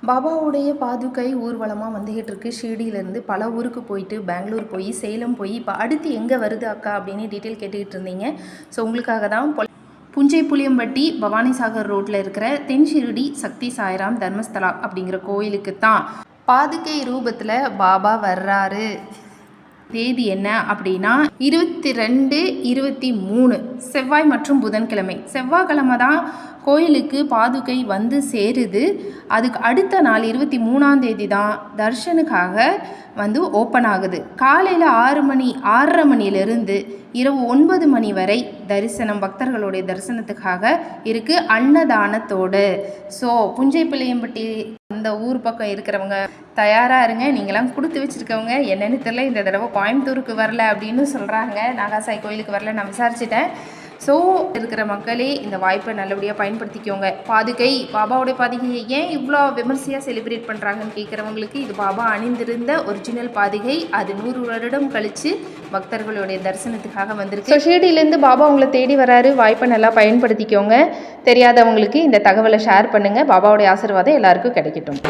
பாபாவுடைய பாதுகை ஊர்வலமாக வந்துகிட்டு இருக்கு. ஷிரடியிலேருந்து பல ஊருக்கு போயிட்டு பெங்களூர் போய் சேலம் போய் இப்போ அடுத்து எங்கே வருது அக்கா அப்படின்னு டீட்டெயில் கேட்டுக்கிட்டு இருந்தீங்க. ஸோ உங்களுக்காக தான் புஞ்சை புளியம்பட்டி பவானிசாகர் ரோட்டில் இருக்கிற தென் ஷிரடி சக்தி சாய்ராம் தர்மஸ்தலா அப்படிங்கிற கோயிலுக்கு தான் பாதுகை ரூபத்தில் பாபா வர்றாரு. தேதி என்ன அப்படின்னா 22, 23 செவ்வாய் மற்றும் புதன்கிழமை. செவ்வாய்க்கிழமை தான் கோயிலுக்கு பாதுகை வந்து சேருது. அதுக்கு அடுத்த நாள் 23ஆம் தேதி தான் தர்ஷனுக்காக வந்து ஓப்பன் ஆகுது. காலையில் 6:30 மணிலிருந்து இரவு 9 மணி வரை தரிசனம், பக்தர்களுடைய தரிசனத்துக்காக இருக்குது அன்னதானத்தோடு. ஸோ புஞ்சை பிள்ளையம்பட்டி அந்த ஊர் பக்கம் இருக்கிறவங்க தயாராக இருங்க. நீங்களாம் கொடுத்து வச்சுருக்கவங்க என்னென்னு தெரியல, இந்த தடவை கோயம்புத்தூருக்கு வரல அப்படின்னு சொல்கிறாங்க. நாகாசாய் கோயிலுக்கு வரல, நான் விசாரிச்சிட்டேன். ஸோ இருக்கிற மக்களே இந்த வாய்ப்பை நல்லபடியாக பயன்படுத்திக்கோங்க. பாதுகை, பாபாவுடைய பாதுகையை ஏன் இவ்வளோ விமர்சையாக செலிப்ரேட் பண்ணுறாங்கன்னு கேட்குறவங்களுக்கு இது பாபா அணிந்திருந்த ஒரிஜினல் பாதுகை. அது 100 வருடம் கழித்து பக்தர்களுடைய தரிசனத்துக்காக வந்திருக்கு. ஸோ ஷிரடியிலேருந்து பாபா உங்களை தேடி வராரு. வாய்ப்பை நல்லா பயன்படுத்திக்கோங்க. தெரியாதவங்களுக்கு இந்த தகவலை ஷேர் பண்ணுங்கள். பாபாவுடைய ஆசீர்வாதம் எல்லாருக்கும் கிடைக்கட்டும்.